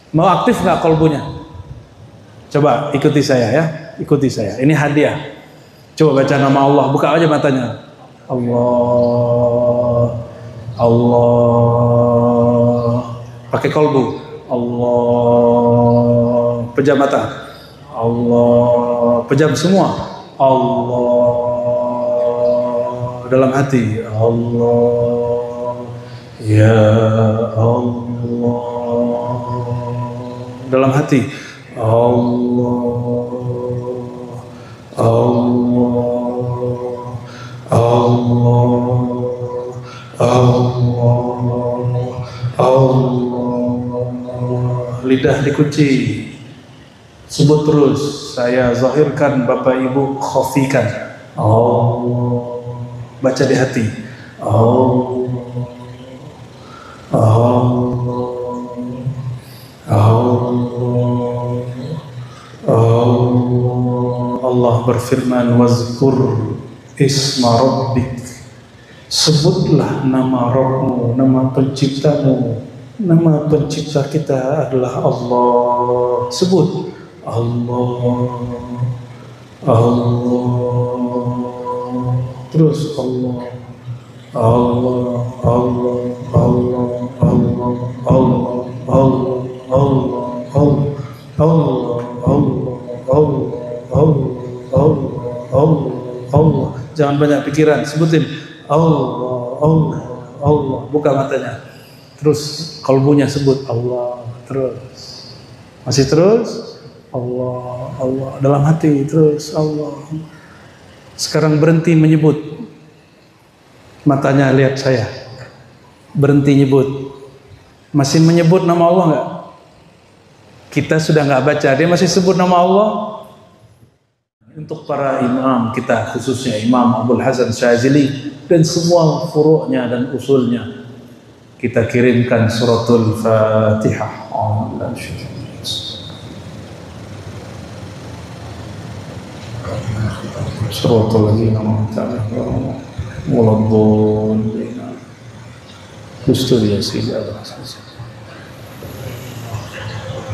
Mau aktif nggak kolbunya? Coba ikuti saya ya, ikuti saya. Ini hadiah. Coba baca nama Allah, buka aja matanya. Allah, Allah. Pakai kolbu. Allah. Pejam mata. Allah. Pejam semua. Allah. Dalam hati. Allah. Ya Allah. Dalam hati. Allah, Allah, Allah, Allah, Allah. Lidah dikunci. Sebut terus. Saya zahirkan, Bapak Ibu khafikan. Allah. Baca di hati. Allah, Allah, Allah. Allah berfirman, wazkur isma rabbik. Sebutlah nama Rabbmu, nama penciptamu. Nama pencipta kita adalah Allah. Sebut Allah, Allah. Terus Allah, Allah, Allah, Allah, Allah, Allah, Allah, Allah, Allah, Allah, Allah, Allah, Allah, Allah, Allah, Allah. Jangan banyak pikiran, sebutin Allah, Allah, Allah. Buka matanya. Terus kalbunya sebut Allah. Terus. Masih terus? Allah, Allah. Dalam hati terus Allah. Sekarang berhenti menyebut. Matanya lihat saya. Berhenti nyebut. Masih menyebut nama Allah enggak? Kita sudah nggak baca, dia masih sebut nama Allah. Untuk para imam kita, khususnya Imam Abdul Hasan Syazili dan semua furu'nya dan usulnya, kita kirimkan suratul Fatihah. Suratul ladzina an'amta 'alaihim waladdallin. Kustur ya Sidi Allah.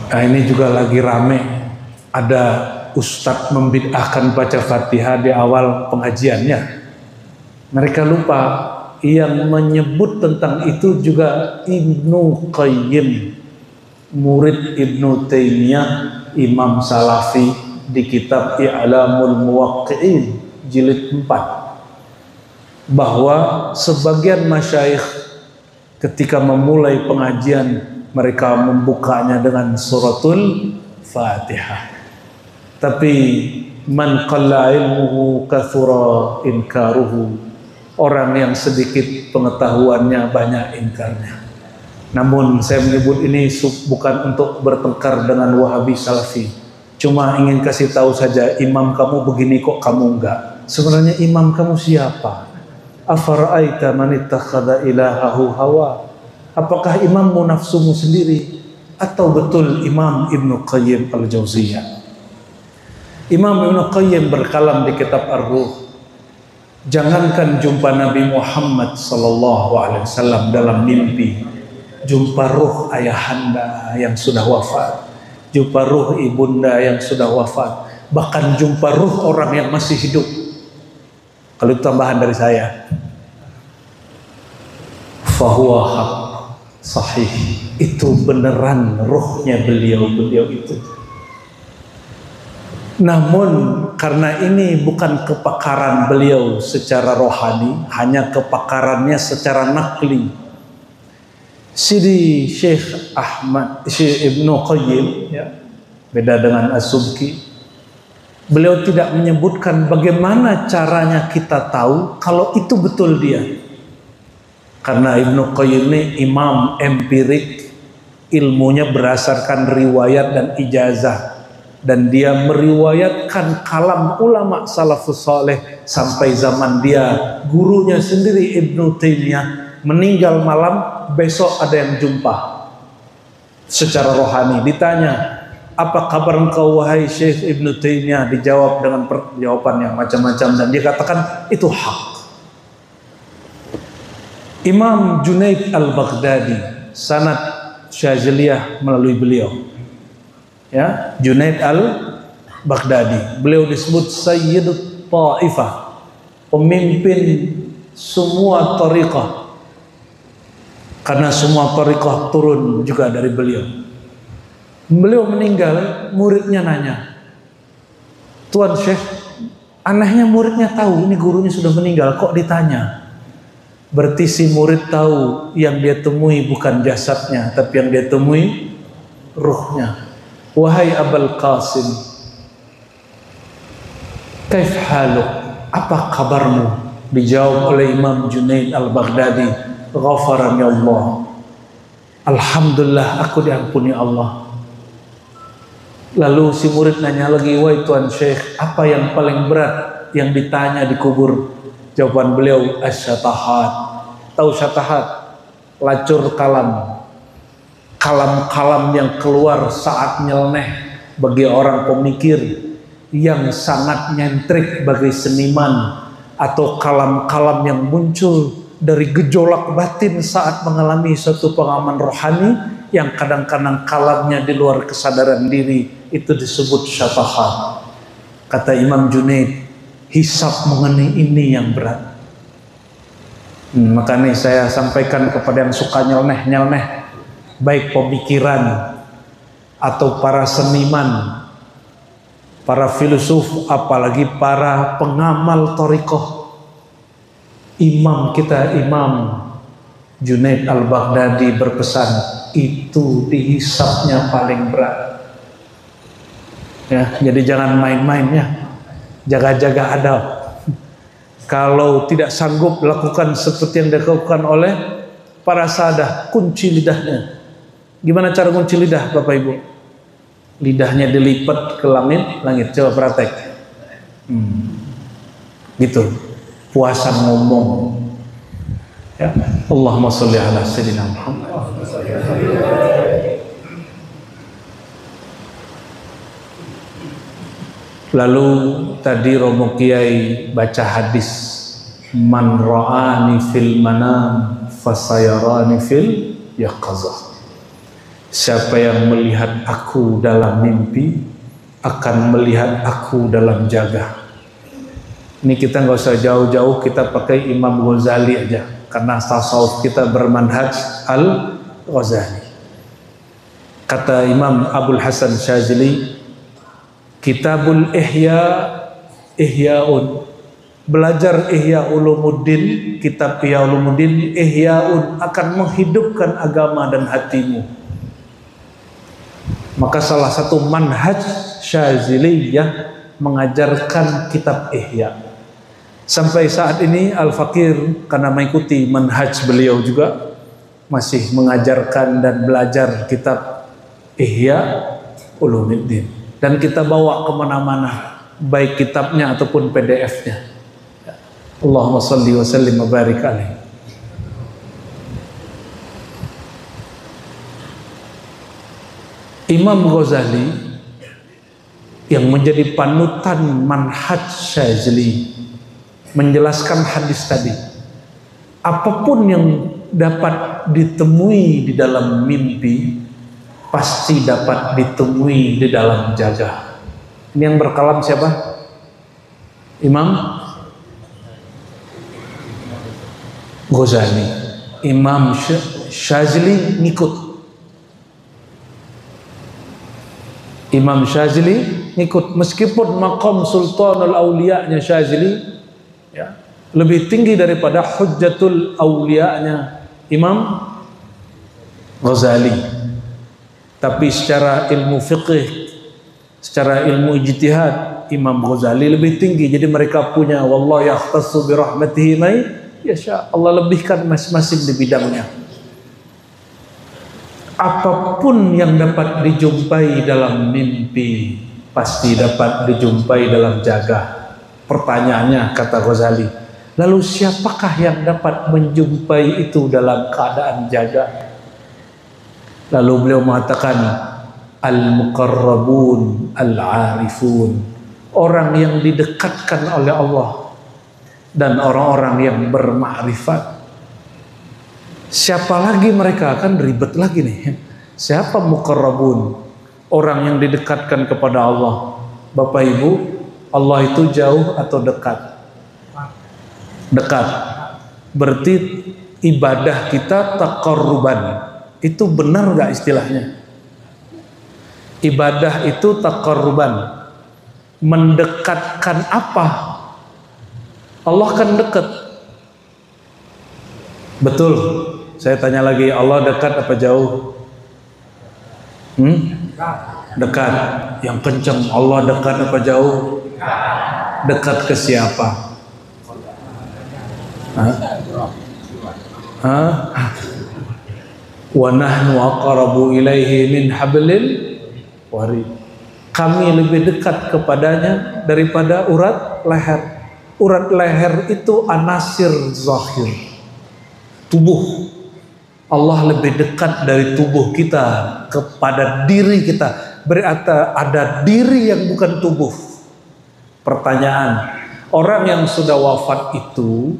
Nah, ini juga lagi rame. Ada ustadz membid'ahkan baca Fatihah di awal pengajiannya. Mereka lupa yang menyebut tentang itu juga Ibnu Qayyim, murid Ibnu Taimiyah, Imam Salafi, di kitab I'lamul Muwaqqi'in jilid 4, bahwa sebagian masyayikh ketika memulai pengajian mereka membukanya dengan suratul Fatihah. Tapi man qalla ilmuhu kathura inkaruhu. Orang yang sedikit pengetahuannya banyak ingkarnya. Namun saya menyebut ini bukan untuk bertengkar dengan Wahabi Salafi. Cuma ingin kasih tahu saja, imam kamu begini kok kamu enggak. Sebenarnya imam kamu siapa? Afara'aita man ittakhadha ilahahu hawa. Apakah imammu nafsumu sendiri atau betul Imam Ibnu Qayyim Al-Jauziyah? Imam Ibnu Qayyim berkalam di kitab Ar-Ruh, jangankan jumpa Nabi Muhammad SAW dalam mimpi, jumpa ruh ayahanda yang sudah wafat, jumpa ruh ibunda yang sudah wafat, bahkan jumpa ruh orang yang masih hidup. Kalau itu tambahan dari saya, fahuwa haq sahih, itu beneran ruhnya beliau itu. Namun karena ini bukan kepakaran beliau secara rohani, hanya kepakarannya secara nakli. Sidi Syekh Ibnu Qayyim, ya, beda dengan As-Subki, beliau tidak menyebutkan bagaimana caranya kita tahu kalau itu betul dia. Karena Ibnu Qayyim ini imam empirik, ilmunya berdasarkan riwayat dan ijazah, dan dia meriwayatkan kalam ulama salafus saleh sampai zaman dia, gurunya sendiri Ibnu Taimiyah meninggal malam, besok ada yang jumpa secara rohani. Ditanya, apa kabar engkau wahai Syekh Ibnu Taimiyah? Dijawab dengan jawaban yang macam-macam, dan dia katakan itu hak. Imam Junaid Al-Baghdadi, sanad Syaziliyah melalui beliau. Ya, Junaid al-Baghdadi. Beliau disebut Sayyidut Ta'ifah, pemimpin semua tariqah. Karena semua tariqah turun juga dari beliau. Beliau meninggal, muridnya nanya, "Tuan Syekh, anehnya muridnya tahu ini gurunya sudah meninggal, kok ditanya?" Berarti si murid tahu yang dia temui bukan jasadnya, tapi yang dia temui ruhnya. "Wahai Abul Qasim, kaif haluk? Apa kabarmu?" Dijawab oleh Imam Junaid al-Baghdadi, "Ghafarani Allah. Alhamdulillah, aku diampuni Allah." Lalu si murid nanya lagi, "Wahai Tuan Syekh, apa yang paling berat yang ditanya di kubur?" Jawaban beliau, "Asyatahat." Tahu syatahat? Lacur kalam. Kalam-kalam yang keluar saat nyeleneh bagi orang pemikir, yang sangat nyentrik bagi seniman, atau kalam-kalam yang muncul dari gejolak batin saat mengalami suatu pengalaman rohani yang kadang-kadang kalamnya di luar kesadaran diri, itu disebut syatahat. Kata Imam Junaid, hisab mengenai ini yang berat. Makanya saya sampaikan kepada yang suka nyeleneh, baik pemikiran atau para seniman, para filsuf, apalagi para pengamal thariqah. Imam kita, Imam Junaid al-Baghdadi berpesan, itu dihisabnya paling berat. Ya, jadi jangan main-main ya. Jaga-jaga adab. Kalau tidak sanggup lakukan seperti yang dilakukan oleh para sahadah, kunci lidahnya. Gimana cara kunci lidah, Bapak Ibu? Lidahnya dilipat ke langit. Coba praktek. Gitu. Puasa ngomong. Ya. Allahumma sholli ala sayyidina Muhammad. Lalu tadi Romo Kiai baca hadis, "Man ra'ani fil manam fasayarani fil yaqazah." Siapa yang melihat aku dalam mimpi akan melihat aku dalam jaga. Ini kita nggak usah jauh-jauh, kita pakai Imam Ghazali aja, karena tasawuf kita bermanhaj al-Ghazali. Kata Imam Abul Hasan Syazili, Kitabul Ihya'un, belajar Ihya Ulumuddin, kitab Ihya Ulumuddin, Ihya'un akan menghidupkan agama dan hatimu. Maka salah satu manhaj Syaziliyah mengajarkan kitab Ihya. Sampai saat ini Al-Fakir, karena mengikuti manhaj beliau juga, masih mengajarkan dan belajar kitab Ihya Ulumuddin. Dan kita bawa kemana-mana, baik kitabnya ataupun PDF-nya. Allahumma salli wa sallim wa barik alaihi. Imam Ghazali yang menjadi panutan manhaj Syazili menjelaskan hadis tadi, apapun yang dapat ditemui di dalam mimpi pasti dapat ditemui di dalam jaga. Ini yang berkalam siapa? Imam Ghazali. Imam Syazili ngikut. Imam Syazili ngikut, meskipun maqam Sultanul Auliya-nya Syazili ya, lebih tinggi daripada Hujjatul Auliya-nya Imam Ghazali. Tapi secara ilmu fiqih, secara ilmu ijtihad, Imam Ghazali lebih tinggi. Jadi mereka punya wallahu yahtassu bi rahmatihi may yasha. Allah lebihkan masing-masing di bidangnya. Apapun yang dapat dijumpai dalam mimpi pasti dapat dijumpai dalam jaga. Pertanyaannya, kata Ghazali, lalu siapakah yang dapat menjumpai itu dalam keadaan jaga? Lalu beliau mengatakan, al-muqarrabun al-arifun, orang yang didekatkan oleh Allah dan orang-orang yang bermakrifat. Siapa lagi mereka? Kan ribet lagi nih. Siapa muqarrabun? Orang yang didekatkan kepada Allah. Bapak Ibu, Allah itu jauh atau dekat? Dekat. Berarti ibadah kita taqarruban. Itu benar nggak istilahnya? Ibadah itu taqarruban. Mendekatkan apa? Allah kan dekat. Betul. Saya tanya lagi, Allah dekat apa jauh? Dekat. Yang kencang, Allah dekat apa jauh? Dekat ke siapa? Wa nahnu aqrabu ilaihi min hablil warid. Kami lebih dekat kepadanya daripada urat leher. Urat leher itu anasir zahir, tubuh. Allah lebih dekat dari tubuh kita kepada diri kita. Berarti ada diri yang bukan tubuh. Pertanyaan, orang yang sudah wafat itu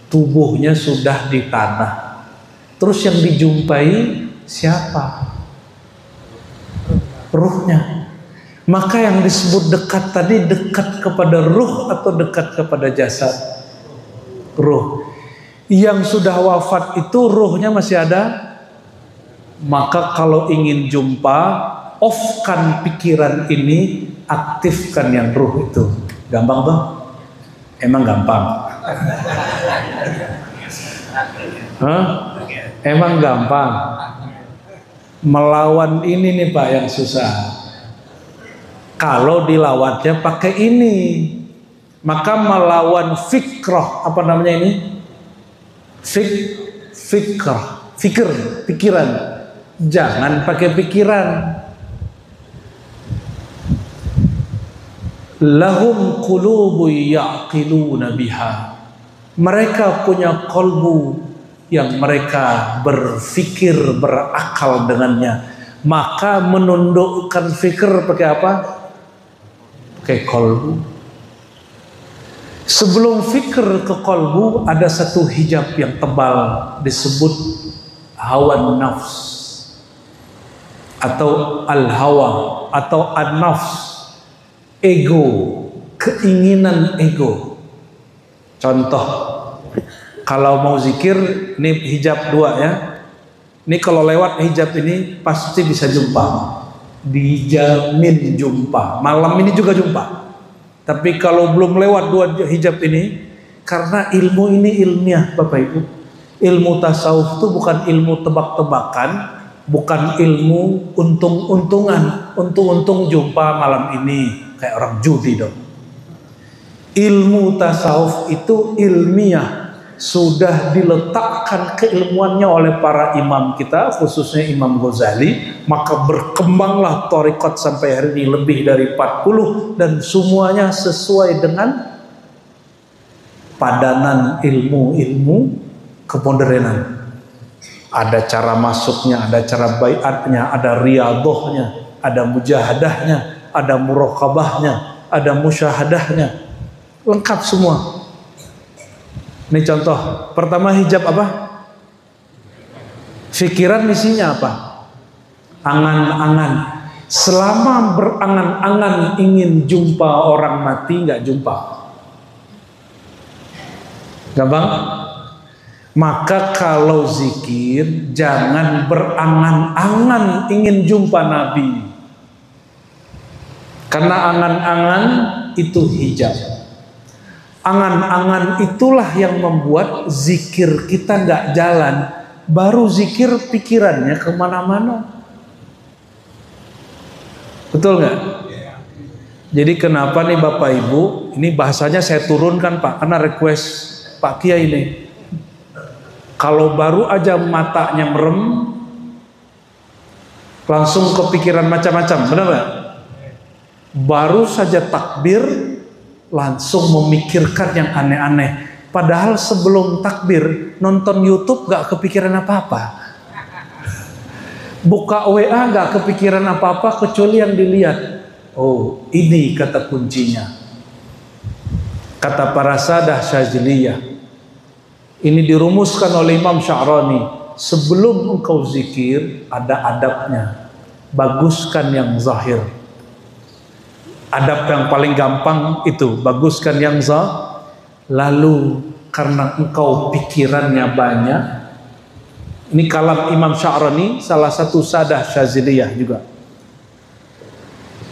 tubuhnya sudah di tanah. Terus yang dijumpai siapa? Ruhnya. Maka yang disebut dekat tadi dekat kepada ruh atau dekat kepada jasad? Ruh. Yang sudah wafat itu ruhnya masih ada. Maka kalau ingin jumpa, off-kan pikiran ini, aktifkan yang ruh itu. Gampang Bang? Emang gampang? Emang gampang? Melawan ini nih Pak yang susah. Kalau dilawatnya pakai ini, maka melawan fikrah, apa namanya ini? Pikiran. Jangan pakai pikiran. Lahum qulubu ya'qiluna biha. Mereka punya kolbu yang mereka berfikir, berakal dengannya. Maka menundukkan fikir pakai apa? Pakai kolbu. Sebelum fikir ke kolbu ada satu hijab yang tebal disebut hawa nafs atau al-hawa atau an-nafs, ego, keinginan ego. Contoh, kalau mau zikir, ini hijab 2 ya. Ini kalau lewat hijab ini pasti bisa jumpa. Dijamin jumpa. Malam ini juga jumpa. Tapi kalau belum lewat 2 hijab ini, karena ilmu ini ilmiah Bapak Ibu. Ilmu tasawuf itu bukan ilmu tebak-tebakan, bukan ilmu untung-untungan. Untung-untung jumpa malam ini, kayak orang judi dong. Ilmu tasawuf itu ilmiah. Sudah diletakkan keilmuannya oleh para imam kita, khususnya Imam Ghazali, maka berkembanglah thariqat sampai hari ini lebih dari 40, dan semuanya sesuai dengan padanan ilmu-ilmu kemodernan. Ada cara masuknya, ada cara baiatnya, ada riyadhahnya, ada mujahadahnya, ada muraqabahnya, ada musyahadahnya, lengkap semua. Ini contoh, pertama hijab apa? Fikiran misinya apa? Angan-angan. Selama berangan-angan ingin jumpa orang mati, nggak jumpa. Gampang? Maka kalau zikir, jangan berangan-angan ingin jumpa Nabi. Karena angan-angan itu hijab. Angan-angan itulah yang membuat zikir kita nggak jalan. Baru zikir pikirannya kemana-mana. Betul nggak? Jadi kenapa nih Bapak Ibu, ini bahasanya saya turunkan Pak, karena request Pak Kiai ini. Kalau baru aja matanya merem, langsung kepikiran macam-macam, benar nggak? Baru saja takbir, langsung memikirkan yang aneh-aneh. Padahal sebelum takbir nonton YouTube gak kepikiran apa-apa. Buka WA gak kepikiran apa-apa kecuali yang dilihat. Oh, ini kata kuncinya. Kata para sadah Syaziliyah. Ini dirumuskan oleh Imam Sya'rani. sebelum engkau zikir ada adabnya. Baguskan yang zahir. Adab yang paling gampang itu, baguskan yang zahir. Lalu karena engkau pikirannya banyak, ini kalam Imam Sya'rani, salah satu sadah Syaziliyah juga.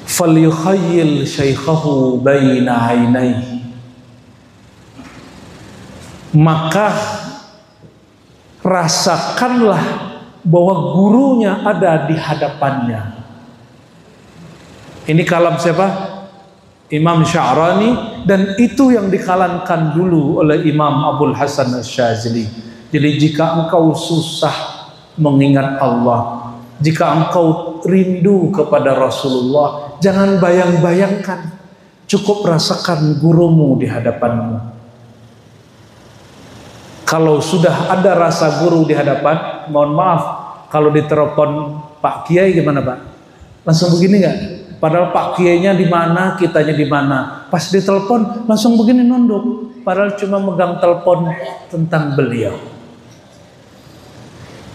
Falyukhayyil syaikhahu baina ainaihi, maka rasakanlah bahwa gurunya ada di hadapannya. Ini kalam siapa? Imam Sya'rani, dan itu yang dikalankan dulu oleh Imam Abul Hasan Asy-Syadzili. Jadi jika engkau susah mengingat Allah, jika engkau rindu kepada Rasulullah, jangan bayang-bayangkan, cukup rasakan gurumu di hadapanmu. Kalau sudah ada rasa guru di hadapan, mohon maaf, kalau ditelepon Pak Kiai gimana Pak? Langsung begini nggak? Padahal Pak Kiainya di mana, kitanya di mana. Pas ditelepon langsung begini nunduk. Padahal cuma megang telepon tentang beliau.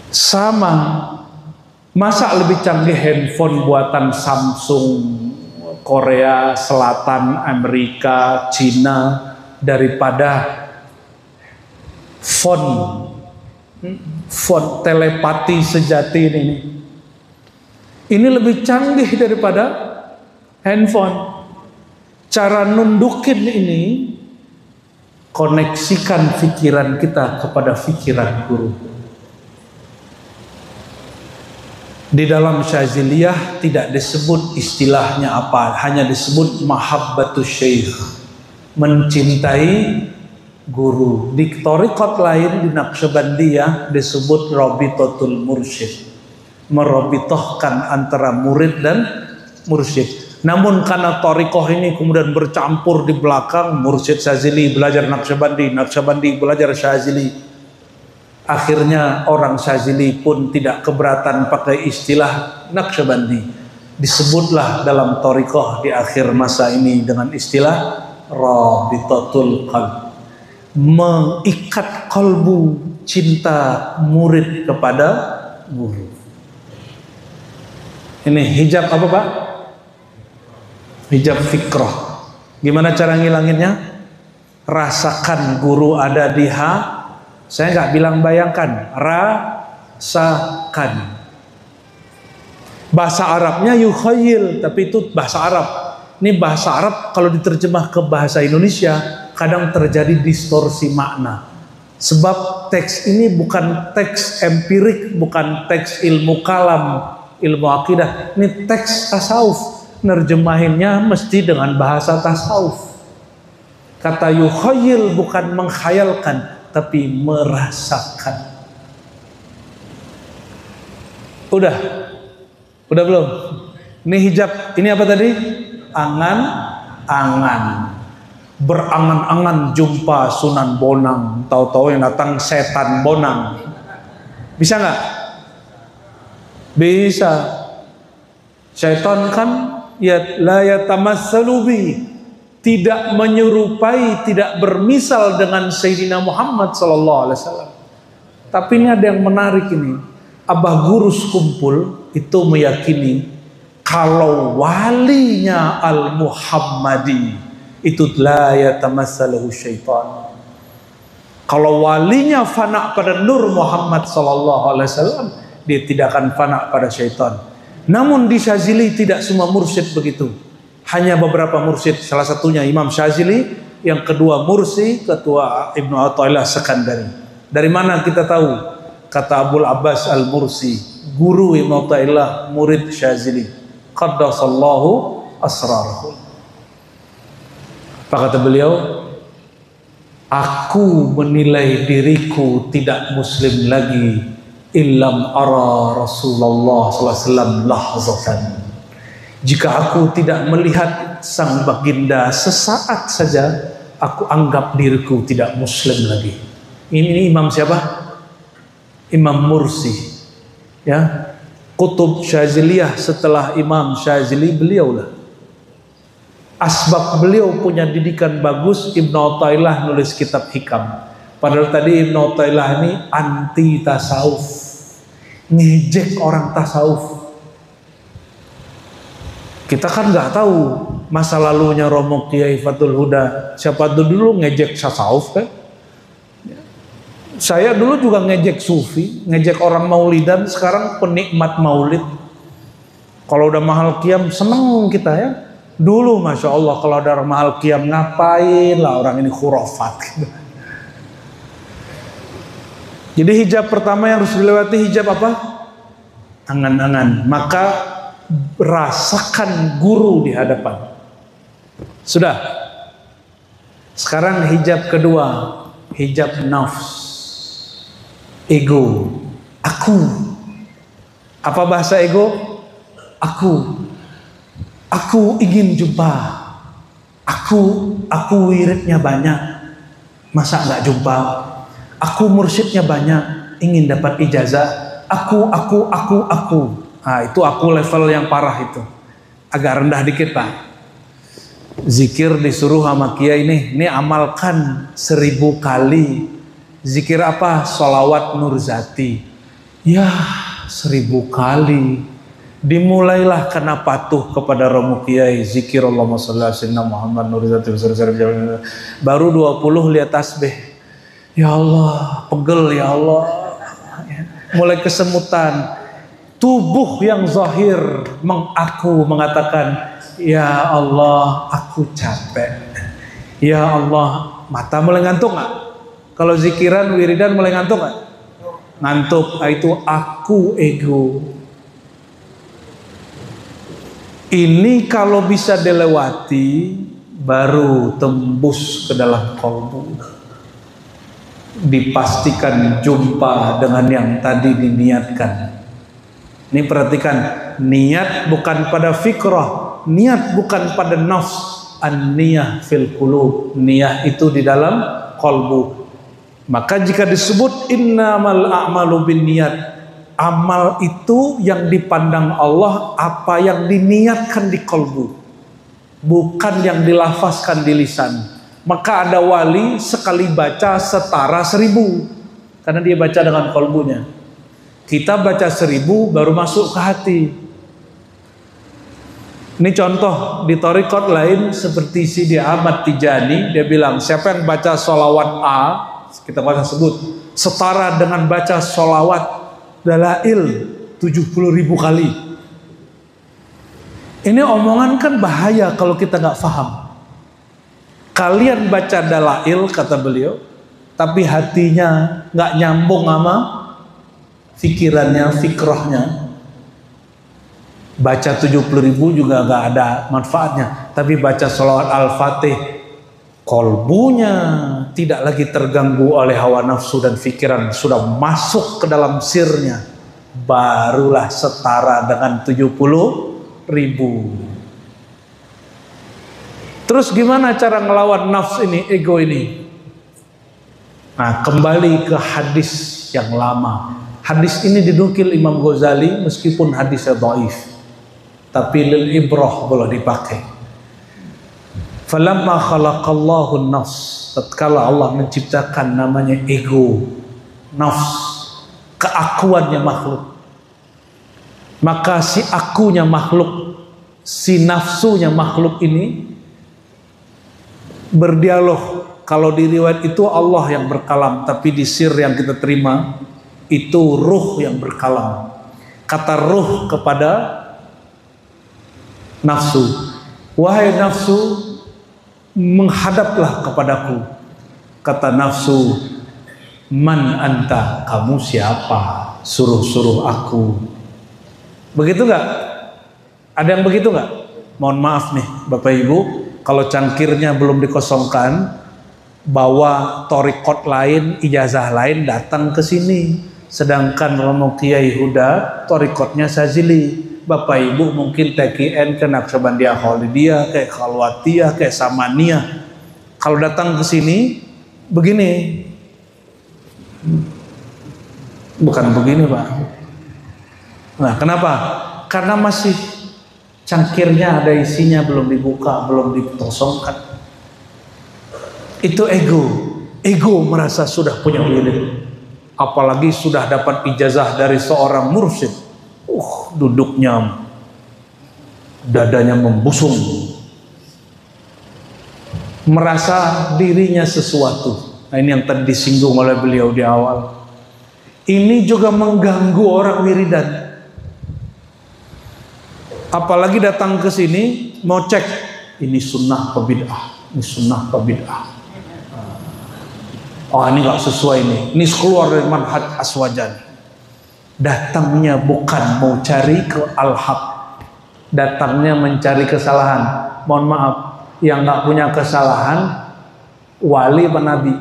Sama, masa lebih canggih handphone buatan Samsung, Korea Selatan, Amerika, Cina daripada font telepati sejati ini. Ini lebih canggih daripada handphone. Cara nundukin ini, koneksikan pikiran kita kepada pikiran guru. Di dalam Syaziliyah tidak disebut istilahnya apa, hanya disebut mahabbatus syekh, mencintai guru. Di thariqat lain, di Naqsyabandiyah disebut rabitatul mursyid, merabitohkan antara murid dan mursyid. Namun karena thariqah ini kemudian bercampur di belakang, mursyid Syazili belajar Naqsyabandi, Naqsyabandi belajar Syazili, akhirnya orang Syazili pun tidak keberatan pakai istilah Naqsyabandi. Disebutlah dalam thariqah di akhir masa ini dengan istilah rabitatul qalb, mengikat kalbu, cinta murid kepada guru. Ini hijab apa Pak? Hijab fikrah. Gimana cara ngilanginnya? Rasakan guru ada di saya nggak bilang bayangkan, rasakan. Bahasa Arabnya yukhayyil, tapi itu bahasa Arab. Ini bahasa Arab kalau diterjemah ke bahasa Indonesia kadang terjadi distorsi makna. Sebab teks ini bukan teks empirik, bukan teks ilmu kalam, ilmu akidah. Ini teks tasawuf. Nerjemahinnya mesti dengan bahasa tasawuf. Kata yukhayyil bukan menghayalkan, tapi merasakan. Udah belum? Ini hijab, ini apa tadi? Angan-angan. Berangan-angan jumpa Sunan Bonang, tahu-tahu yang datang setan Bonang. Bisa nggak? Bisa. Syaitan kan la yatamassalu bi, tidak menyerupai, tidak bermisal dengan Sayyidina Muhammad sallallahu alaihi wasallam. Tapi ini ada yang menarik ini. Abah Gurus kumpul itu meyakini kalau walinya Al-Muhammadi itu la yatamassaluhu syaitan. Kalau walinya fana pada Nur Muhammad sallallahu alaihi wasallam, dia tidak akan fana pada syaitan. Namun di Syazili tidak semua mursyid begitu. Hanya beberapa mursyid, salah satunya Imam Syazili, yang kedua Mursi, ketua Ibnu Athaillah Sekandari. Dari mana kita tahu? Kata Abul Abbas Al-Mursi, guru Ibnu Athaillah, murid Syazili. Qaddasallahu asrarahu. Apa kata beliau? Aku menilai diriku tidak muslim lagi illam ara Rasulullah SAW lahzatan. Jika aku tidak melihat sang baginda sesaat saja, aku anggap diriku tidak muslim lagi. Ini imam siapa? Imam Mursi, ya, kutub Syaziliyah setelah Imam Syazili, beliaulah. Asbab beliau punya didikan bagus. Ibnu Athaillah nulis kitab hikam. Padahal tadi Ibnu Athaillah ini anti tasawuf. ngejek orang tasawuf. Kita kan nggak tahu masa lalunya Romo Kiai Fathul Huda. Siapa dulu ngejek tasawuf kan? Saya dulu juga ngejek sufi, ngejek orang maulidan. Sekarang penikmat maulid. Kalau udah mahal qiyam seneng kita ya. Dulu Masya Allah kalau ada orang mahal qiyam ngapain lah orang ini khurafat gitu. Jadi hijab pertama yang harus dilewati hijab apa? Angan-angan. Maka rasakan guru di hadapan. Sudah. Sekarang hijab kedua, hijab nafs. Ego, aku. Apa bahasa ego? Aku ingin jumpa. Aku wiridnya banyak. Masa nggak jumpa? Aku mursyidnya banyak. Ingin dapat ijazah. Aku. Nah, itu aku level yang parah itu. Agak rendah dikit Pak. Zikir disuruh sama kiai ini amalkan 1000 kali. Zikir apa? Sholawat Nurzati. Ya 1000 kali. Dimulailah karena patuh kepada Romo Kiai. Zikir Allahumma sholli ala sayyidina Muhammad Nurzati. Baru 20 lihat tasbih. Ya Allah, pegel ya Allah. Mulai kesemutan. Tubuh yang zahir mengatakan, ya Allah, aku capek. Ya Allah, mata mulai ngantuk nggak? Kalau zikiran, wiridan mulai ngantuk gak? Ngantuk, itu aku ego. Ini kalau bisa dilewati, baru tembus ke dalam kalbu. Dipastikan jumpa dengan yang tadi diniatkan. Ini perhatikan, niat bukan pada fikrah, niat bukan pada nafs, an-niyah fil qulub. Niyah itu di dalam kalbu. Maka jika disebut innamal a'malu binniyat, amal itu yang dipandang Allah apa yang diniatkan di kalbu, bukan yang dilafazkan di lisan. Maka ada wali sekali baca setara 1000 karena dia baca dengan kalbunya. Kita baca 1000 baru masuk ke hati. Ini contoh di thariqat lain seperti Sidi Ahmad Tijani, dia bilang siapa yang baca sholawat A, kita baca sebut setara dengan baca sholawat dalail 70.000 kali. Ini omongan kan bahaya kalau kita nggak paham. Kalian baca dalail kata beliau, tapi hatinya nggak nyambung sama pikirannya, fikrahnya. Baca 70.000 juga nggak ada manfaatnya. Tapi baca sholawat al-fatih, kolbunya tidak lagi terganggu oleh hawa nafsu dan pikiran, sudah masuk ke dalam sirnya, barulah setara dengan 70.000. Terus gimana cara ngelawan nafs ini, ego ini? Nah, kembali ke hadis yang lama. Hadis ini dinukil Imam Ghazali meskipun hadisnya dhaif, tapi lil ibrah boleh dipakai. Falamma khalaqallahu an-nafs, tatkala Allah menciptakan namanya ego, nafs, keakuannya makhluk. Maka si akunya makhluk, si nafsunya makhluk ini berdialog. Kalau di riwayat itu Allah yang berkalam, tapi di sir yang kita terima itu ruh yang berkalam. Kata ruh kepada nafsu, wahai nafsu, menghadaplah kepadaku. Kata nafsu, man anta, kamu siapa? Suruh-suruh aku. Begitu gak? Ada yang begitu gak? Mohon maaf nih Bapak Ibu, kalau cangkirnya belum dikosongkan, bawa thariqat lain, ijazah lain datang ke sini. Sedangkan Romo Kiai Huda thariqatnya Sazili. Bapak Ibu mungkin TKN ke Naqsyabandiyah Khalidiyah, kayak Khalwatiyah, kayak Samaniyah. Kalau datang ke sini begini. Bukan begini, Pak. Nah, kenapa? Karena masih cangkirnya ada isinya, belum dibuka, belum dikosongkan. Itu ego. Ego merasa sudah punya wirid. apalagi sudah dapat ijazah dari seorang mursyid, duduknya dadanya membusung, merasa dirinya sesuatu. Nah, ini yang tadi disinggung oleh beliau di awal. Ini juga mengganggu orang wiridan. Apalagi datang ke sini mau cek ini sunnah apa bid'ah, ini sunnah apa bid'ah. Oh, ini nggak sesuai nih. Ini keluar dari manhaj Aswajan. Datangnya bukan mau cari ke al-haq, datangnya mencari kesalahan. Mohon maaf, yang nggak punya kesalahan wali apa nabi?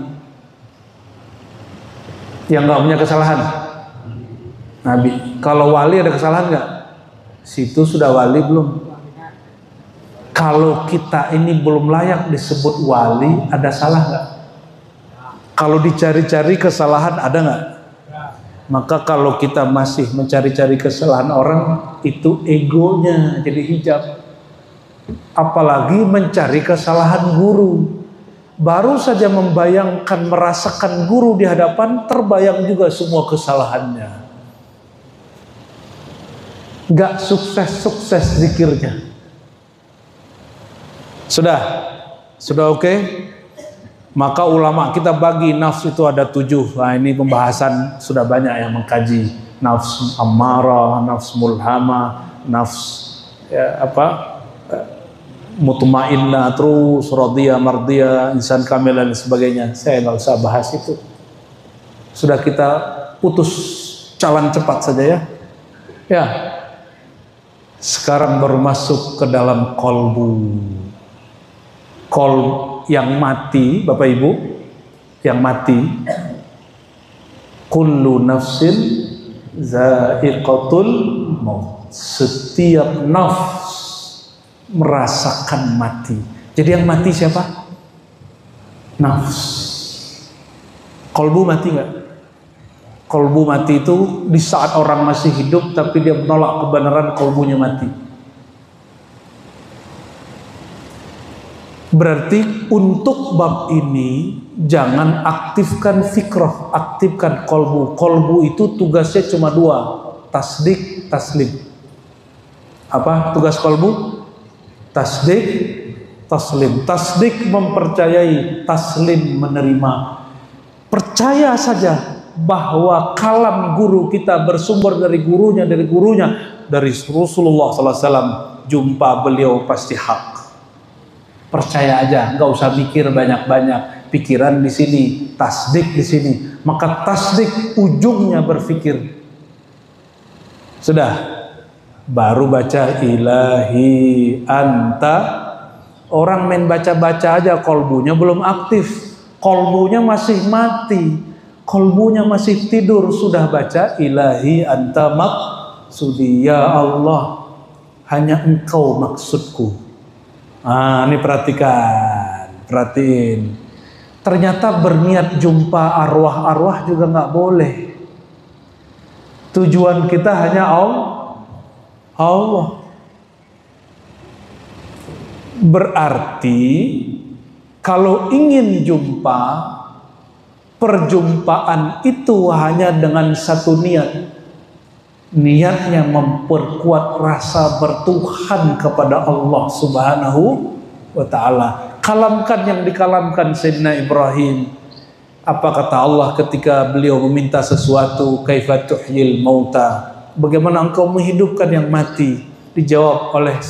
Yang nggak punya kesalahan nabi. Kalau wali ada kesalahan nggak? Situ sudah wali belum? Kalau kita ini belum layak disebut wali, ada salah nggak? Kalau dicari-cari kesalahan ada nggak? Maka kalau kita masih mencari-cari kesalahan orang, itu egonya jadi hijab. Apalagi mencari kesalahan guru. Baru saja membayangkan, merasakan guru di hadapan, terbayang juga semua kesalahannya. Gak sukses-sukses zikirnya. Sudah oke? Maka ulama kita bagi nafsu itu ada 7. Nah, ini pembahasan sudah banyak yang mengkaji nafsu ammarah, nafsu mulhamah, nafsu mutmainnah, terus radiyah, mardiyah, insan kamil dan sebagainya. Saya nggak usah bahas itu. Sudah kita putus jalan cepat saja ya. Ya. Sekarang baru masuk ke dalam kolbu. Yang mati, Bapak Ibu, yang mati. Kullu nafsin za'iqatul maut. Setiap nafs merasakan mati. Jadi yang mati siapa? Nafs. Kolbu mati nggak? Kolbu mati itu di saat orang masih hidup tapi dia menolak kebenaran, kolbunya mati. Berarti untuk bab ini jangan aktifkan fikrah, aktifkan kolbu. Kolbu itu tugasnya cuma 2, tasdik, taslim. Apa tugas kolbu? Tasdik, taslim. Tasdik mempercayai, taslim menerima. Percaya saja bahwa kalam guru kita bersumber dari gurunya, dari Rasulullah SAW. Jumpa beliau pasti hak. Percaya aja, nggak usah mikir banyak-banyak. Pikiran di sini, tasdik di sini. Maka tasdik ujungnya berpikir. Sudah, baru baca ilahi anta. Orang main baca-baca aja, kolbunya belum aktif, kolbunya masih mati, kolbunya masih tidur. Sudah baca ilahi anta maksudi, ya Allah, hanya engkau maksudku. Ini perhatiin. Ternyata berniat jumpa arwah-arwah juga nggak boleh. Tujuan kita hanya Allah. Berarti kalau ingin jumpa, perjumpaan itu hanya dengan satu niat. Niatnya memperkuat rasa bertuhan kepada Allah Subhanahu wa ta'ala. Kalamkan yang dikalamkan Sayyidina Ibrahim. Apa kata Allah ketika beliau meminta sesuatu? Kaifa tuhyil mauta. Bagaimana engkau menghidupkan yang mati? Dijawab oleh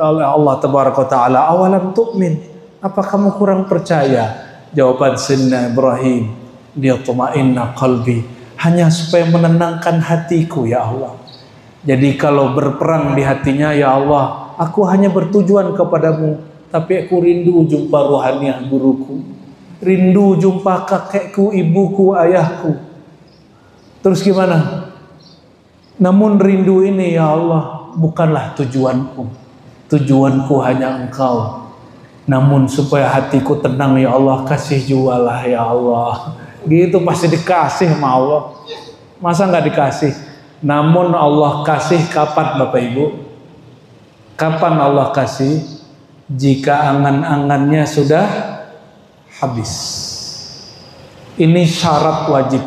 Allah Tabaraka wa ta'ala, awalam tu'min. Apa kamu kurang percaya? Jawaban Sayyidina Ibrahim, liyatma'inna qalbi. Hanya supaya menenangkan hatiku ya Allah. Jadi kalau berperang di hatinya, ya Allah, aku hanya bertujuan kepadamu, tapi aku rindu jumpa ruhaniah guruku, rindu jumpa kakekku, ibuku, ayahku. Terus gimana? Namun rindu ini ya Allah bukanlah tujuanku. Tujuanku hanya engkau. Namun supaya hatiku tenang ya Allah, kasih jualah ya Allah. Gitu pasti dikasih sama Allah. Masa nggak dikasih? Namun Allah kasih kapan Bapak Ibu? Kapan Allah kasih? Jika angan-angannya sudah habis. Ini syarat wajib.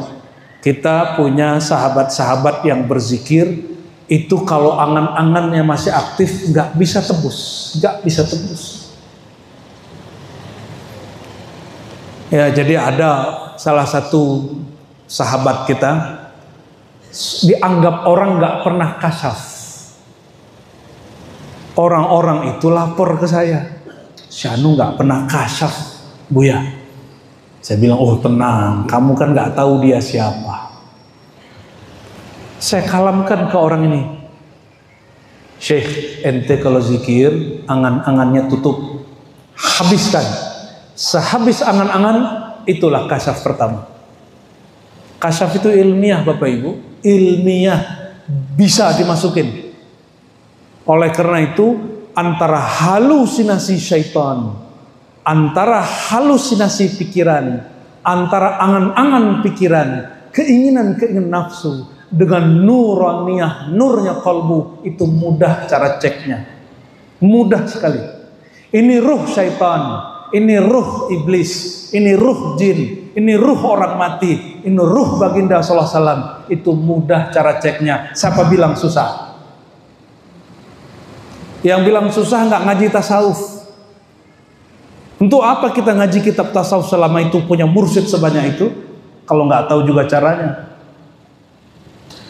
Kita punya sahabat-sahabat yang berzikir, itu kalau angan-angannya masih aktif nggak bisa tebus, nggak bisa tebus. Ya, jadi ada salah satu sahabat kita dianggap orang nggak pernah kasyaf. Orang-orang itu lapor ke saya, Syanu nggak pernah kasyaf, Buya. Saya bilang, oh tenang, kamu kan nggak tahu dia siapa. Saya kalamkan ke orang ini, Syekh, ente kalau zikir, angan-angannya tutup, habiskan. Sehabis angan-angan, itulah kasyaf pertama. Kasyaf itu ilmiah Bapak Ibu, ilmiah, bisa dimasukin. Oleh karena itu, antara halusinasi syaitan, antara halusinasi pikiran, antara angan-angan pikiran, keinginan-keinginan nafsu, dengan nuraniyah, nurnya kalbu, itu mudah cara ceknya. Mudah sekali. Ini ruh syaitan, ini ruh iblis, ini ruh jin, ini ruh orang mati, ini ruh baginda sallallahu alaihi wasallam. Itu mudah cara ceknya. Siapa bilang susah? Yang bilang susah nggak ngaji tasawuf. Untuk apa kita ngaji kitab tasawuf selama itu punya mursyid sebanyak itu, kalau nggak tahu juga caranya?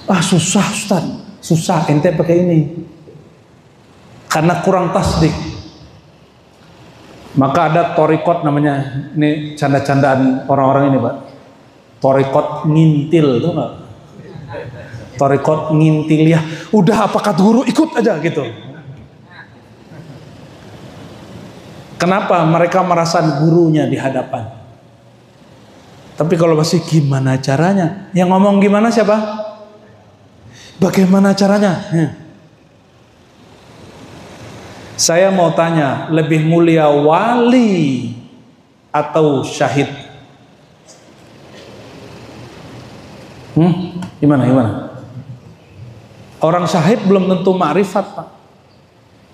Ah susah Ustaz, susah ente pakai ini. Karena kurang tasdik. Maka ada torikot namanya, ini canda-candaan orang-orang ini Pak. Torikot ngintil, tuh nggak? Torikot ngintil ya. Udah apa kata guru ikut aja gitu. Kenapa? Mereka merasa gurunya di hadapan. Tapi kalau masih gimana caranya? Yang ngomong gimana siapa? Bagaimana caranya? Saya mau tanya, lebih mulia wali atau syahid? Gimana? Orang syahid belum tentu ma'rifat Pak.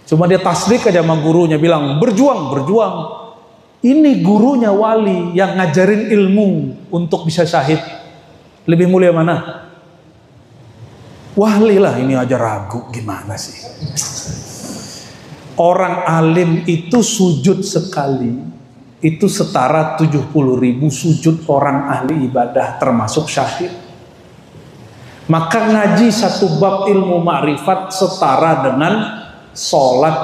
Cuma dia tasdik aja sama gurunya, bilang berjuang. Ini gurunya wali yang ngajarin ilmu untuk bisa syahid. Lebih mulia mana? Wali lah, ini aja ragu, gimana sih? Orang alim itu sujud sekali, itu setara 70.000 sujud orang ahli ibadah termasuk syahid. Maka ngaji satu bab ilmu ma'rifat setara dengan sholat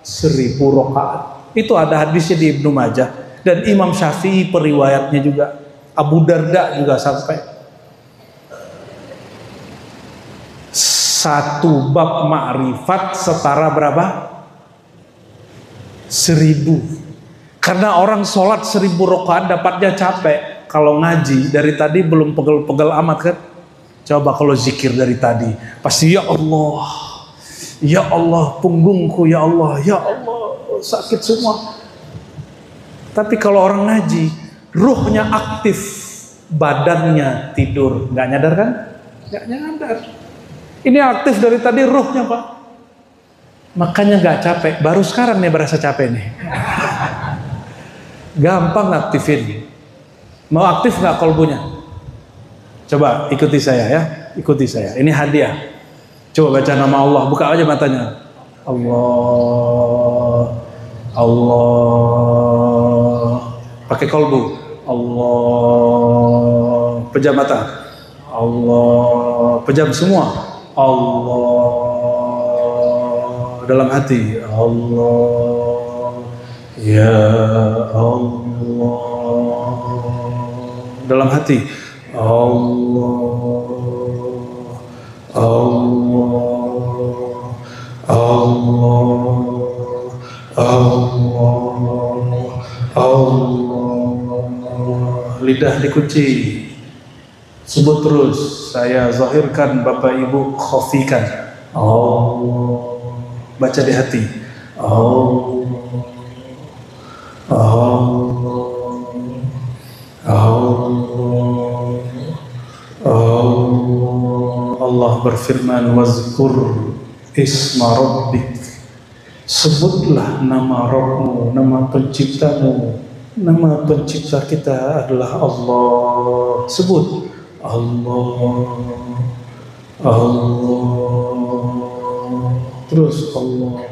1000 rakaat. Itu ada hadisnya di Ibnu Majah, dan Imam Syafi'i periwayatnya juga, Abu Darda juga sampai. Satu bab ma'rifat setara berapa? 1000. Karena orang sholat 1000 rakaat dapatnya capek. Kalau ngaji dari tadi belum pegel-pegel amat kan? Coba kalau zikir dari tadi, pasti ya Allah, ya Allah punggungku, ya Allah sakit semua. Tapi kalau orang ngaji, ruhnya aktif, badannya tidur, nggak nyadar kan? Nggak nyadar. Ini aktif dari tadi ruhnya Pak. Makanya nggak capek. Baru sekarang nih berasa capek nih. Gampang aktifin. Mau aktif nggak kolbunya? Coba ikuti saya ya. Ikuti saya. Ini hadiah. Coba baca nama Allah. Buka aja matanya. Allah. Pakai kolbu. Allah. Pejam mata. Allah. Pejam semua. Allah. Dalam hati. Allah. Ya Allah. Dalam hati. Allah. Lidah dikunci. Sebut terus. Saya zahirkan, Bapak Ibu khafikan. Allah. Baca di hati. Allah berfirman, wazkur isma rabbik. Sebutlah nama Rabbmu, nama penciptamu. Nama pencipta kita adalah Allah. Sebut. Allah, Allah, terus Allah,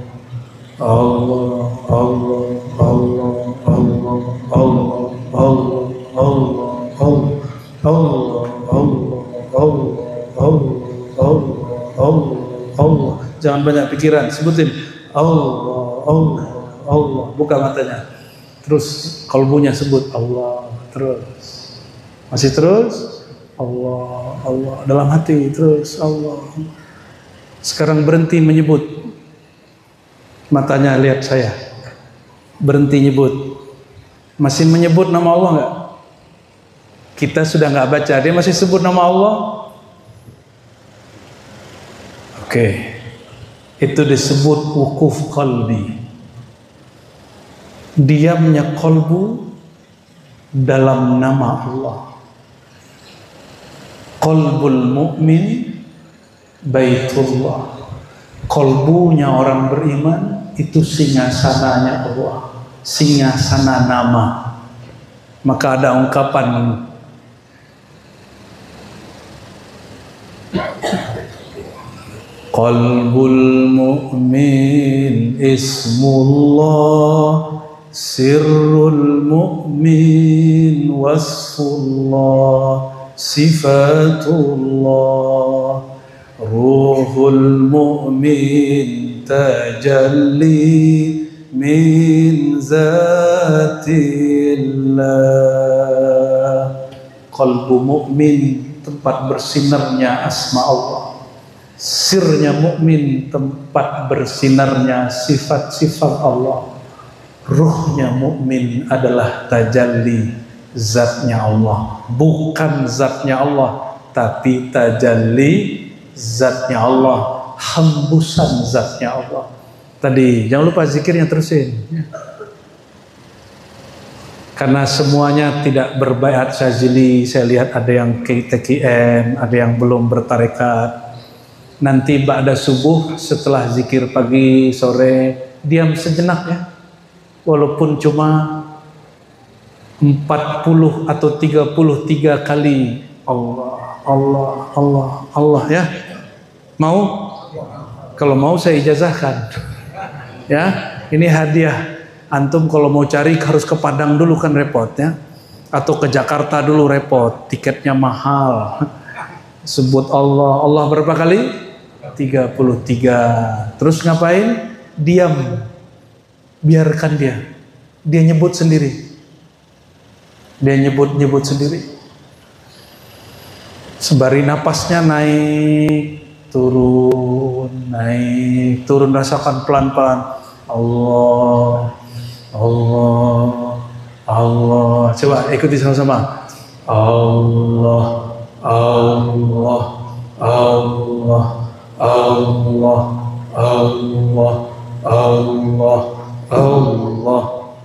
Allah, Allah, Allah, Allah, Allah, Allah, Allah, Allah, Allah, Allah, Allah, Allah, Allah, Allah. Jangan banyak pikiran, sebutin Allah, Allah, Allah. Buka matanya. Terus kalbunya sebut Allah, terus. Masih terus? Allah, Allah. Dalam hati terus Allah. Sekarang berhenti menyebut. Matanya lihat saya. Berhenti nyebut. Masih menyebut nama Allah enggak? Kita sudah enggak baca, dia masih sebut nama Allah. Oke. Itu disebut wukuf qalbi. Diamnya qalbu dalam nama Allah. Qalbul mu'min baitullah. Qalbunya orang beriman itu singgasananya Allah, singgasana nama. Maka ada ungkapan Qalbul mu'min ismullah, sirrul mu'min wasfullah, sifatullah, ruhul mu'min tajalli min zatillah. Qalbu mu'min tempat bersinarnya asma Allah. Sirnya mukmin tempat bersinarnya sifat-sifat Allah. Ruhnya mukmin adalah tajalli zatnya Allah, bukan zatnya Allah, tapi tajalli zatnya Allah, hembusan zatnya Allah. Tadi jangan lupa zikirnya terusin. Karena semuanya tidak berbaiat syazili. Saya lihat ada yang TKN, ada yang belum bertarekat. Nanti ba'da subuh setelah zikir pagi sore diam sejenak ya, walaupun cuma 40 atau 33 kali Allah, Allah, Allah, Allah ya. Mau? Kalau mau saya ijazahkan ya. Ini hadiah. Antum kalau mau cari harus ke Padang dulu kan repot ya, atau ke Jakarta dulu repot, tiketnya mahal. Sebut Allah, Allah berapa kali? 33. Terus ngapain? Diam. Biarkan dia nyebut sendiri. Dia nyebut sendiri. Sembari napasnya naik, turun, rasakan pelan-pelan. Allah, Allah, Allah. Coba ikuti sama-sama. Allah, Allah, Allah, Allah, Allah, Allah, Allah,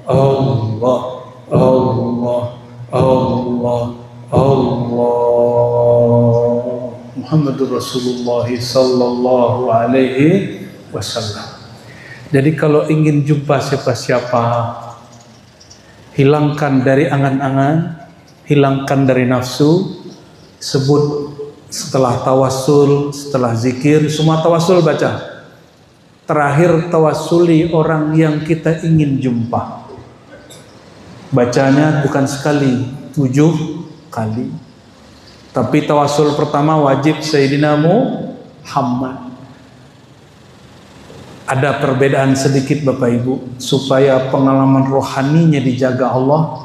Allah, Allah, Allah, Allah. Muhammadur Rasulullah sallallahu alaihi wasallam. Jadi kalau ingin jumpa siapa-siapa, hilangkan dari angan-angan, hilangkan dari nafsu, sebut setelah tawassul, setelah zikir, semua tawassul baca. Terakhir tawassuli orang yang kita ingin jumpa. Bacanya bukan sekali, 7 kali. Tapi tawassul pertama wajib Sayyidina Muhammad. Ada perbedaan sedikit Bapak Ibu, supaya pengalaman rohaninya dijaga Allah,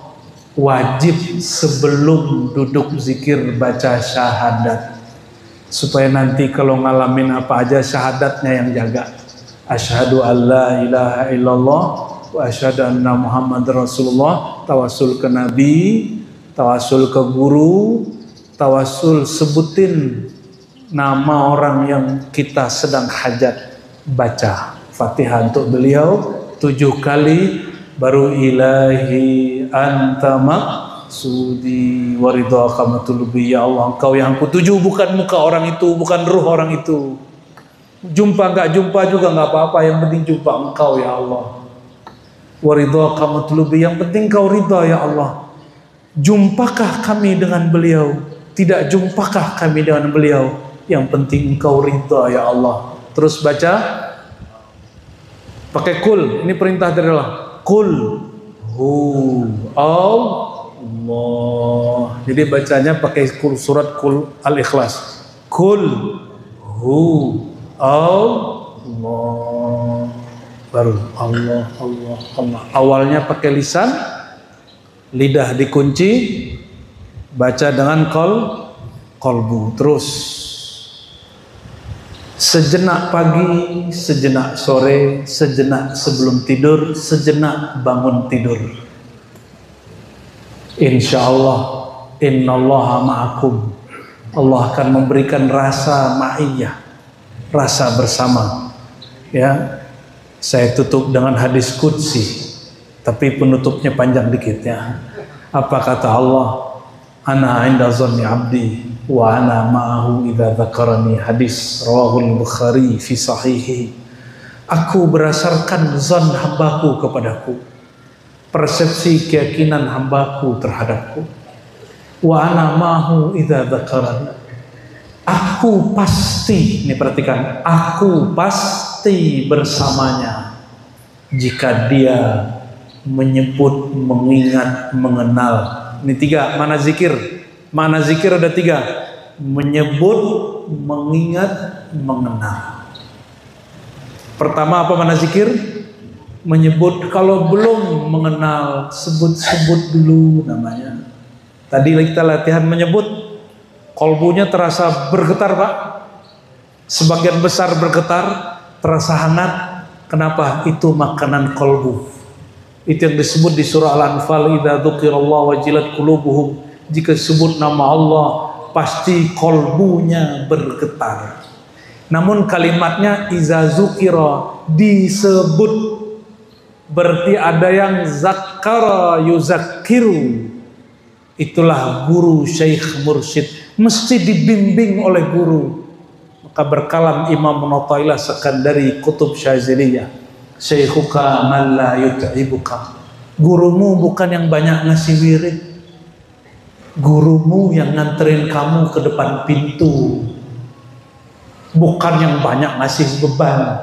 wajib sebelum duduk zikir baca syahadat. Supaya nanti kalau ngalamin apa aja syahadatnya yang jaga. Asyhadu an la ilaha illallah wa asyhadu anna Muhammad Rasulullah. Tawassul ke Nabi, tawassul ke guru, tawassul sebutin nama orang yang kita sedang hajat. Baca Fatihah untuk beliau 7 kali, baru ilahi anta sudi waridhaka matlubi. Ya Allah, engkau yang kutuju, bukan muka orang itu, bukan ruh orang itu. Jumpa enggak jumpa juga enggak apa-apa, yang penting jumpa engkau ya Allah. Waridhaka matlubi, yang penting kau ridha ya Allah. Jumpakah kami dengan beliau? tidak jumpakah kami dengan beliau? Yang penting engkau ridha ya Allah. Terus baca pakai kul, ini perintah dari Allah. Kul hu Allah. Jadi bacanya pakai surat kul al-ikhlas. Kul hu Allah. Baru Allah, Allah, Allah. Awalnya pakai lisan, lidah dikunci, baca dengan kolbu. Terus sejenak pagi, sejenak sore, sejenak sebelum tidur, sejenak bangun tidur. Insya Allah, innallaha ma'akum. Allah akan memberikan rasa ma'iyah, rasa bersama. Ya, saya tutup dengan hadis qudsi, tapi penutupnya panjang dikit ya. Apa kata Allah? Ana 'inda dhanni 'abdi wa ana ma'ahu idza dzakarani. Hadis rawahul Bukhari fi sahihi. Aku berdasarkan zon hambaku kepadaku, persepsi keyakinan hambaku terhadapku. Wa ana ma'ahu idza dzakarani. Aku pasti, ini perhatikan, aku pasti bersamanya jika dia menyebut, mengingat, mengenal. Ini tiga, mana zikir? Mana zikir ada tiga. Menyebut, mengingat, mengenal. Pertama apa mana zikir? Menyebut. Kalau belum mengenal, sebut-sebut dulu namanya. Tadi kita latihan menyebut. Kolbunya terasa bergetar, Pak. Sebagian besar bergetar, terasa hangat. Kenapa? Itu makanan kolbu. Itu yang disebut di surah Al-Anfal, idza dzukirallahu wajilat qulubuhum. Jika disebut nama Allah, pasti kolbunya bergetar. Namun kalimatnya iza dzukira, disebut. Berarti ada yang zakara yuzakkiru. Itulah guru, syekh, mursyid. Mesti dibimbing oleh guru. Maka berkalam Imam Mu'ta'ilah Sekandari Kutub Syaziliyah, syekhuka man la yut'ibuka. Gurumu bukan yang banyak ngasih wirid, gurumu yang nganterin kamu ke depan pintu, bukan yang banyak ngasih beban.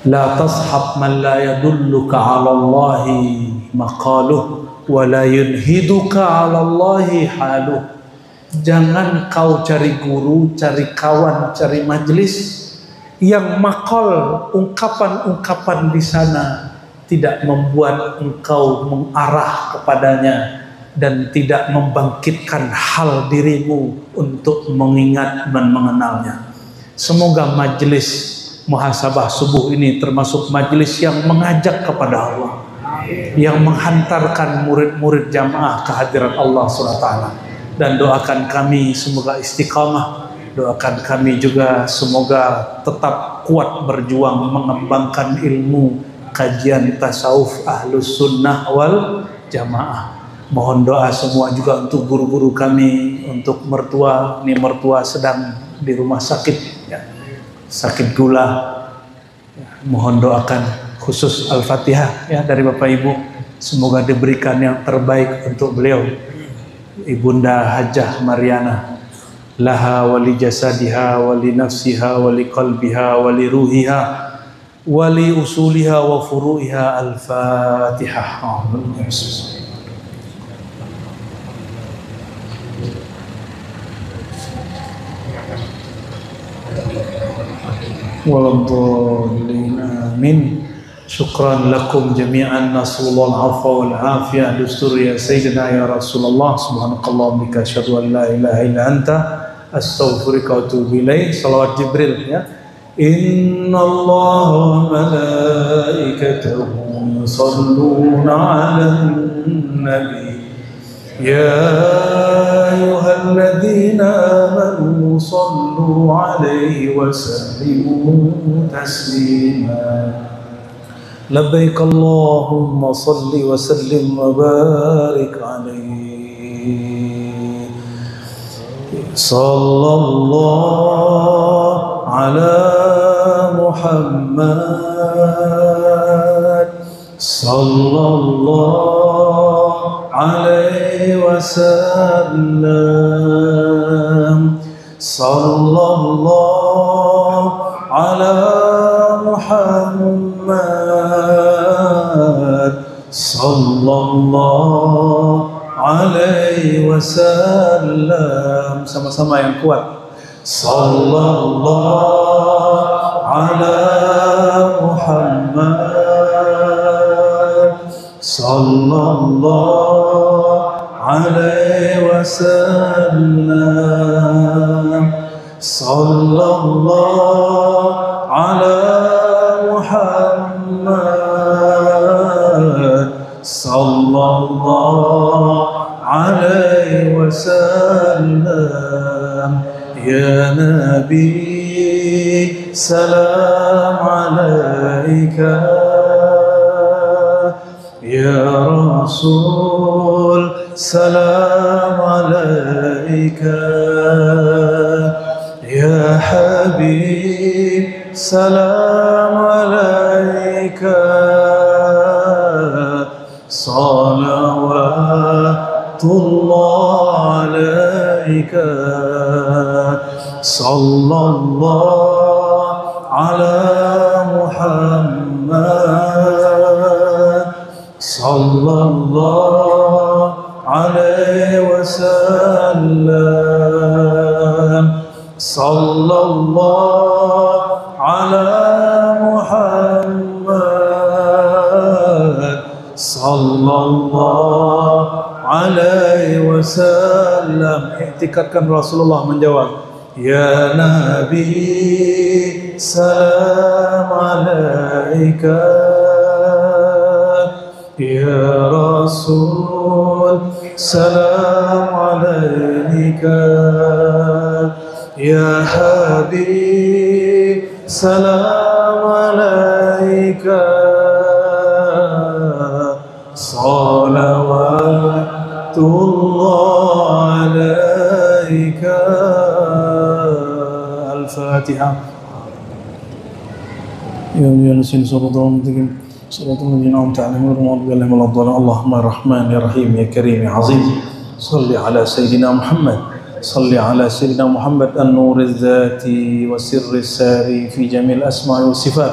La tashab man la yadulluka 'ala Allahi maqaluh wa la yunhiduka 'ala Allahi haluh. Jangan kau cari guru, cari kawan, cari majelis yang makal ungkapan-ungkapan di sana tidak membuat engkau mengarah kepadanya dan tidak membangkitkan hal dirimu untuk mengingat dan mengenalnya. Semoga majelis muhasabah subuh ini termasuk majelis yang mengajak kepada Allah, yang menghantarkan murid-murid jamaah kehadiran Allah SWT. Dan doakan kami semoga istiqamah, doakan kami juga semoga tetap kuat berjuang mengembangkan ilmu kajian tasawuf ahlus sunnah wal jamaah. Mohon doa semua juga untuk guru-guru kami, untuk mertua. Ini mertua sedang di rumah sakit ya, sakit gula. Mohon doakan khusus Al-Fatihah ya dari Bapak Ibu, semoga diberikan yang terbaik untuk beliau. Ibunda Hajah Mariana, laha wali jasadiha wali nafsiha wali qalbiha wali ruhiha wali usuliha wa furu'iha. Al-Fatihah. Waladhdallin. Amin. Syukran lakum jami'an, nasallallahu afwa wal afiyah. Dustur ya Sayyidina ya Rasulullah. Subhanakallah bika asyhadu an la ilaha illa anta astaghfiruka wa atubu ilaik. Salawat Jibril ya. Innallaha wa malaikatahu yusholluna 'alan nabi. Ya ayyuhalladzina amanu shallu 'alaihi wa sallimu taslima. Labbaik Allahumma salli wa sallim wa barik alaihi. Sallallahu ala Muhammad sallallahu alaihi wa wasallam. Sallallahu ala Muhammad, sallallahu alaihi wasallam. Sama-sama yang kuat. Sallallahu ala Muhammad, sallallahu alaihi wasallam. Sallallahu ala Muhammad, sallallahu alaihi wasallam. Ya Nabi, salam alaika. Ya Rasul, salam alaika. Ya Habib, salam alaika. Salawatullah alaika. Sallallahu ala Muhammad, sallallahu alaihi wasallam. Sallallahu ala Muhammad, sallallahu alaihi wasallam. Iktikadkan Rasulullah menjawab, Ya Nabi, salam alaika. Ya Rasul, salam alaika. Ya Habib, salam alaika. Salawatullah alaika. Al-Fatihah. Ya Nasin sallallahu alaihi wasallam. Allahumma rahman ya rahim ya karim ya azim. Salli ala sayyidina Muhammad. Salli ala sayyidina Muhammad an-nur az-zati wa sirri sari fi jamil asma'i wa sifat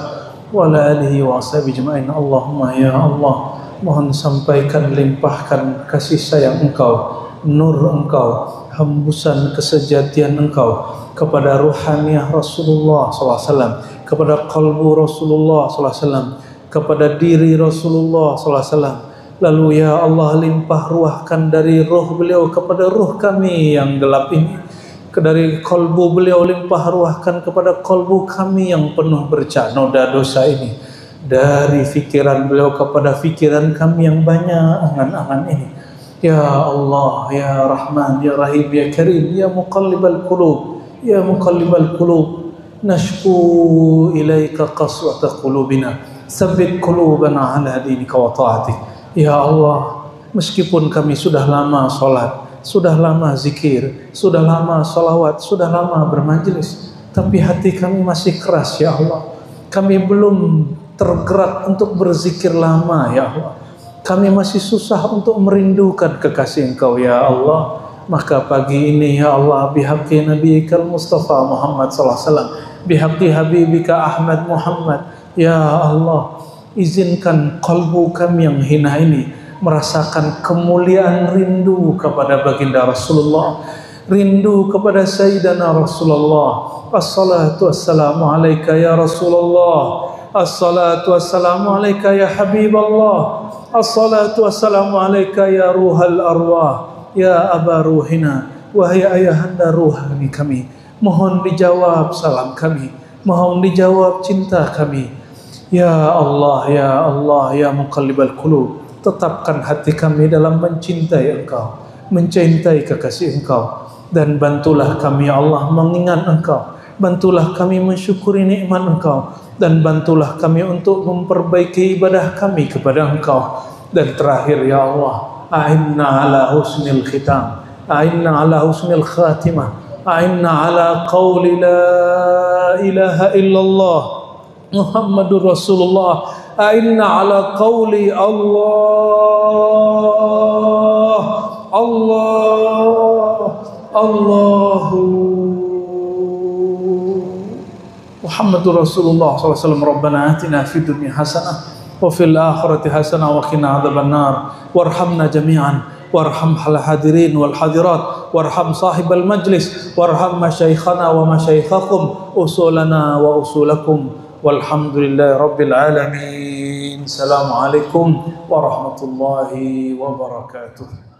wa ala alihi wa ashabi jama'in. Allahumma ya Allah, mohon sampaikan, limpahkan kasih sayang Engkau, nur Engkau, hembusan kesejatian Engkau kepada ruhaniyah Rasulullah SAW, kepada qalbu Rasulullah SAW, kepada diri Rasulullah SAW. Lalu ya Allah, limpah ruahkan dari roh beliau kepada roh kami yang gelap ini. Dari qalbu beliau limpah ruahkan kepada qalbu kami yang penuh bercak noda dosa ini. Dari fikiran beliau kepada fikiran kami yang banyak angan-angan ini. Ya Allah, ya Rahman, ya Rahim, ya Karim, ya Muqallibal Qulub, ya Muqallibal Qulub, nashku ilaika qaswata qulubina, sabbit qulubana ala dinika wa ta'atik. Ya Allah, meskipun kami sudah lama sholat, sudah lama zikir, sudah lama salawat, sudah lama bermajlis, tapi hati kami masih keras ya Allah. Kami belum tergerak untuk berzikir lama ya Allah. Kami masih susah untuk merindukan kekasih Engkau ya Allah. Maka pagi ini ya Allah, bihaqqi nabiyikal Mustafa Muhammad sallallahu alaihi wasallam, bihaqqi habibika Ahmad Muhammad, ya Allah, izinkan kalbu kami yang hina ini merasakan kemuliaan rindu kepada baginda Rasulullah, rindu kepada Sayyidina Rasulullah. Assalatu wassalamu alaika ya Rasulullah, assalatu wassalamu alaika ya Habiballah, assalatu wassalamu alaika ya ruhal arwah, ya aba ruhina. Wahai ayahanda ruhani kami, mohon dijawab salam kami, mohon dijawab cinta kami. Ya Allah, ya Allah, ya Muqallibal Qulub, tetapkan hati kami dalam mencintai Engkau, mencintai kekasih Engkau, dan bantulah kami ya Allah mengingat Engkau, bantulah kami mensyukuri nikmat Engkau, dan bantulah kami untuk memperbaiki ibadah kami kepada Engkau. Dan terakhir ya Allah, a'inna ala husnil khitam, a'inna ala husnil khatimah, a'inna ala qawli la ilaha illallah Muhammadur Rasulullah, a'inna ala qawli Allah Allahu Muhammadur Rasulullah sallallahu alaihi wasallam. Rabbana atina fid dunya hasanah wa fil akhirati hasanah wa qina adzabannar warhamna jami'an warham hal hadirin wal hadirat warham sahibal majlis warham masyaikhana wa masyaikhakum usulana wa usulakum walhamdulillahi rabbil alamin. Assalamualaikum warahmatullahi wabarakatuh.